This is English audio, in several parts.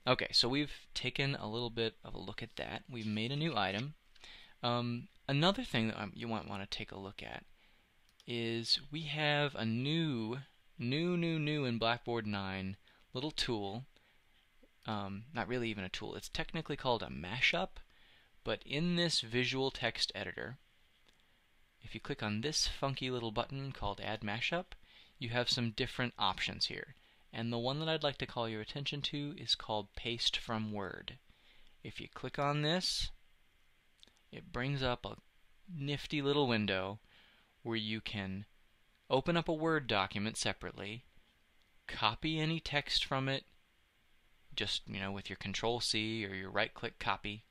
Okay, so we've taken a little bit of a look at that. We've made a new item. Another thing that you might want to take a look at is we have a new in Blackboard 9 little tool. Not really even a tool. It's technically called a mashup, but in this visual text editor, if you click on this funky little button called Add Mashup, you have some different options here. And the one that I'd like to call your attention to is called Paste from Word. If you click on this, it brings up a nifty little window where you can open up a Word document separately, copy any text from it, just with your Control-C or your right-click copy,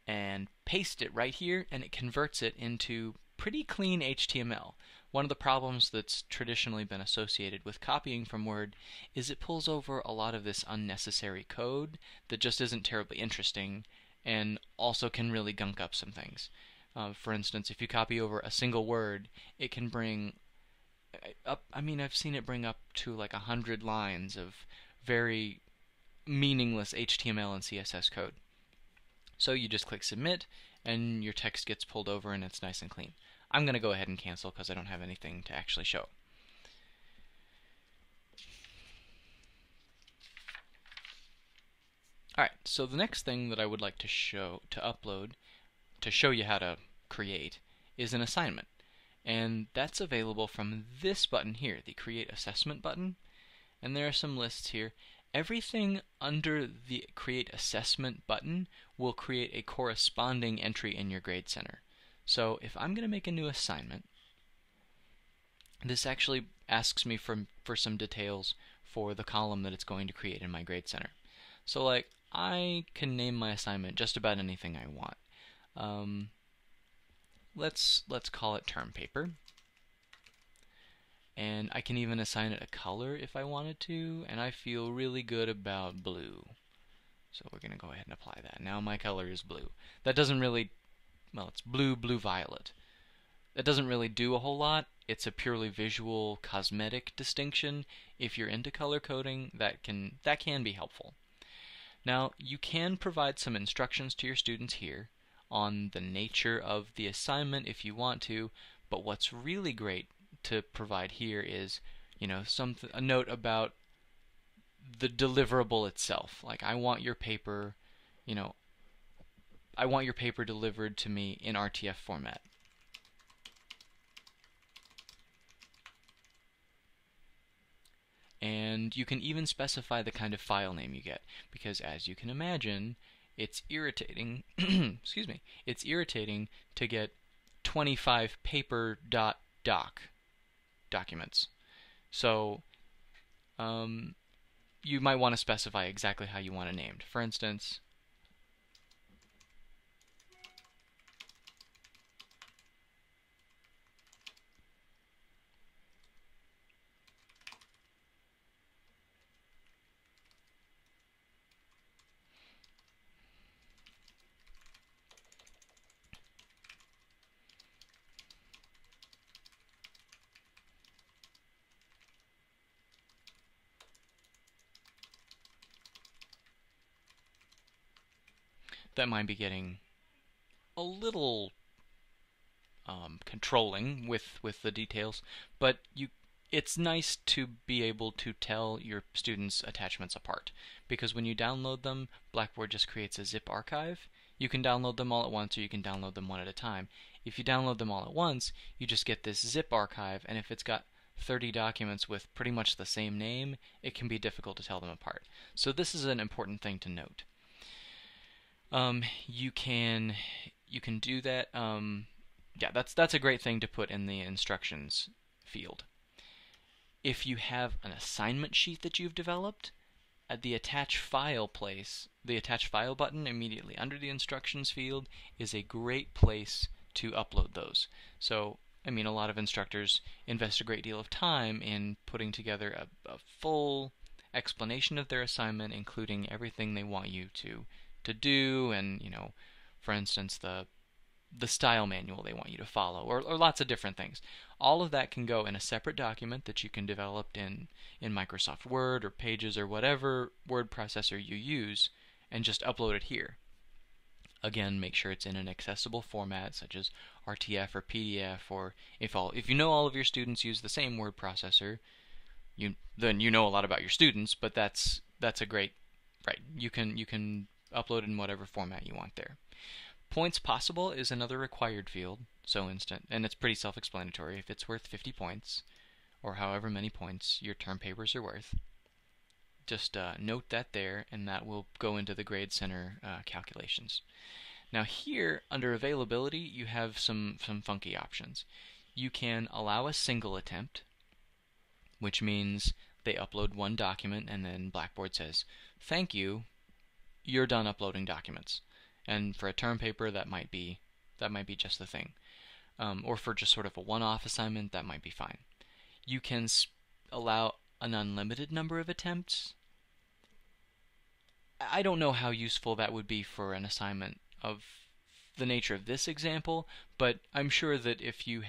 and paste it right here, and it converts it into pretty clean HTML. One of the problems that's traditionally been associated with copying from Word is it pulls over a lot of this unnecessary code that just isn't terribly interesting and also can really gunk up some things. For instance, if you copy over a single word, it can bring up, I've seen it bring up to like 100 lines of very meaningless HTML and CSS code. So you just click Submit, and your text gets pulled over and it's nice and clean. I'm going to go ahead and cancel because I don't have anything to actually show. Alright, so the next thing that I would like to upload, to show you how to create, is an assignment. And that's available from this button here, the Create Assessment button. And there are some lists here. Everything under the Create Assessment button will create a corresponding entry in your Grade Center. So if I'm going to make a new assignment, this actually asks me for some details for the column that it's going to create in my Grade Center. So like, I can name my assignment just about anything I want. Let's call it term paper. And I can even assign it a color if I wanted to, and I feel really good about blue. So we're going to go ahead and apply that. Now my color is blue. That doesn't really, well, it's blue, blue-violet. That doesn't really do a whole lot. It's a purely visual, cosmetic distinction. If you're into color coding, that can be helpful. Now, you can provide some instructions to your students here on the nature of the assignment if you want to, but what's really great to provide here is, a note about the deliverable itself. Like, I want your paper, delivered to me in RTF format. And you can even specify the kind of file name you get, because as you can imagine, it's irritating, excuse me, it's irritating to get 25 paper.doc documents. So you might want to specify exactly how you want it named. For instance, that might be getting a little controlling with the details, but it's nice to be able to tell your students' attachments apart, because when you download them, Blackboard just creates a zip archive. You can download them all at once, or you can download them one at a time. If you download them all at once, you just get this zip archive, and if it's got 30 documents with pretty much the same name, it can be difficult to tell them apart. So this is an important thing to note. You can do that. Yeah, that's a great thing to put in the instructions field. If you have an assignment sheet that you've developed, at the attach file place, the attach file button immediately under the instructions field is a great place to upload those. So, a lot of instructors invest a great deal of time in putting together a full explanation of their assignment, including everything they want you to do, and for instance, the the style manual they want you to follow, or lots of different things. All of that can go in a separate document that you can develop in Microsoft Word or Pages or whatever word processor you use, and just upload it here. Again, make sure it's in an accessible format such as RTF or PDF, or if you know all of your students use the same word processor, then you know a lot about your students, but that's a great, right, you can upload in whatever format you want there. Points possible is another required field, and it's pretty self-explanatory. If it's worth 50 points, or however many points your term papers are worth, just note that there, and that will go into the Grade Center calculations. Now here, under availability, you have some funky options. You can allow a single attempt, which means they upload one document and then Blackboard says, "Thank you, you're done uploading documents." And for a term paper, that might be just the thing. Or for just sort of a one-off assignment, that might be fine. You can allow an unlimited number of attempts. I don't know how useful that would be for an assignment of the nature of this example, but I'm sure that if you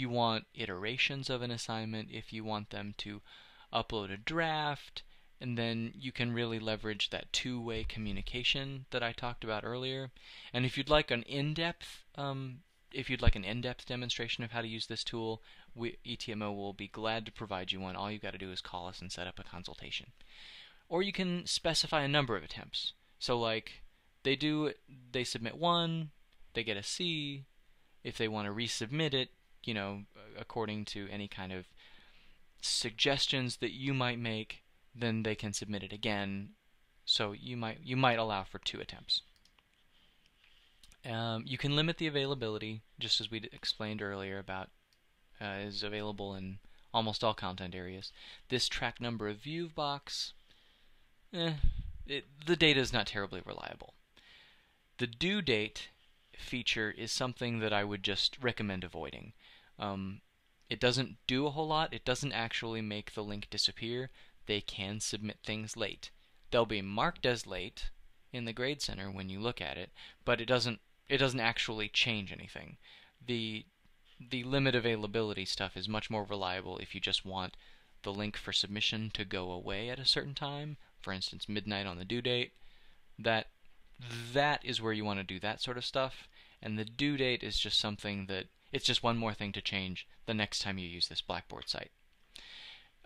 want iterations of an assignment, if you want them to upload a draft, and then you can really leverage that two-way communication that I talked about earlier. And if you'd like an in-depth demonstration of how to use this tool, ETMO will be glad to provide you one. All you got to do is call us and set up a consultation. Or you can specify a number of attempts. So like they submit one, they get a C. If they want to resubmit it, according to any kind of suggestions that you might make, then they can submit it again. So you might allow for 2 attempts. You can limit the availability, just as we explained earlier about is available in almost all content areas. This track number of view box, the data is not terribly reliable. The due date feature is something that I would just recommend avoiding. It doesn't do a whole lot. It doesn't actually make the link disappear. They can submit things late. They'll be marked as late in the Grade Center when you look at it, but it doesn't actually change anything. The limit availability stuff is much more reliable if you just want the link for submission to go away at a certain time, for instance midnight on the due date. That is where you want to do that sort of stuff, and the due date is just something that it's just one more thing to change the next time you use this Blackboard site.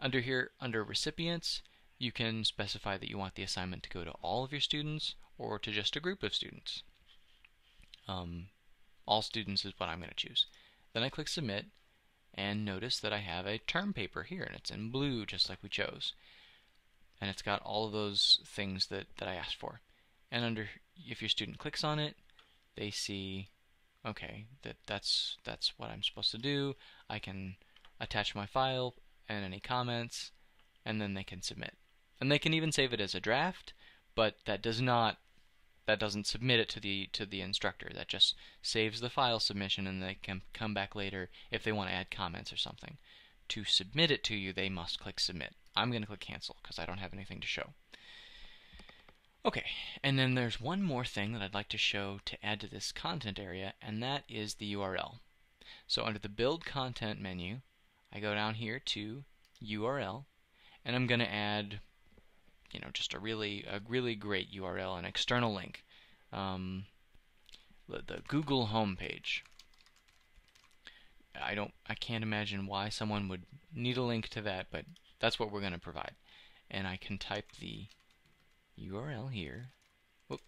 Under recipients, you can specify that you want the assignment to go to all of your students or to just a group of students. All students is what I'm going to choose. Then I click submit, and notice that I have a term paper here, and it's in blue just like we chose. And it's got all of those things that I asked for. And if your student clicks on it, they see, okay, that's what I'm supposed to do. I can attach my file and any comments, and then they can submit. And they can even save it as a draft, but that doesn't submit it to the instructor. That just saves the file submission, and they can come back later if they want to add comments or something. To submit it to you, they must click submit. I'm going to click cancel because I don't have anything to show. Okay, and then there's one more thing that I'd like to show to add to this content area, and that is the URL. So under the Build Content menu, I go down here to URL, and I'm going to add, just a really great URL, an external link, the Google homepage. I can't imagine why someone would need a link to that, but that's what we're going to provide. And I can type the URL here. Whoop.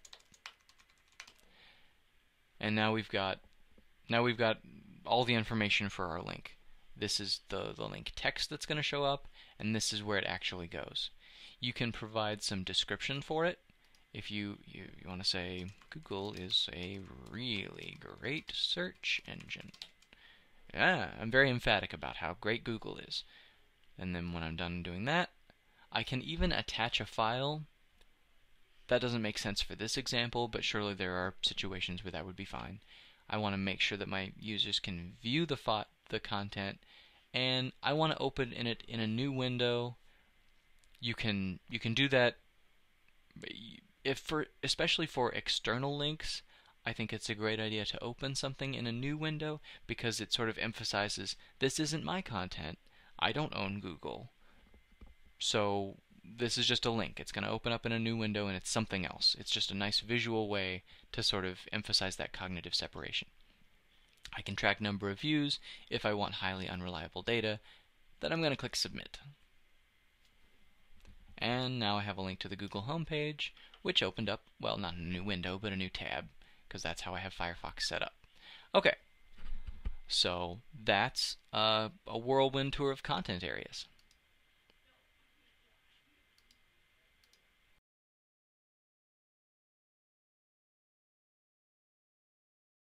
And now we've got all the information for our link. This is the link text that's going to show up, and this is where it actually goes. You can provide some description for it. If you want to say, Google is a really great search engine. Yeah, I'm very emphatic about how great Google is. And then when I'm done doing that, I can even attach a file. That doesn't make sense for this example, but surely there are situations where that would be fine. I want to make sure that my users can view the content, and I want to open it in a new window. You can do that especially for external links. I think it's a great idea to open something in a new window because it sort of emphasizes this isn't my content. I don't own Google. So this is just a link. It's going to open up in a new window and it's something else. It's just a nice visual way to sort of emphasize that cognitive separation. I can track number of views. If I want highly unreliable data, then I'm going to click Submit. And now I have a link to the Google homepage, which opened up, well, not a new window, but a new tab, because that's how I have Firefox set up. Okay, so that's a whirlwind tour of content areas.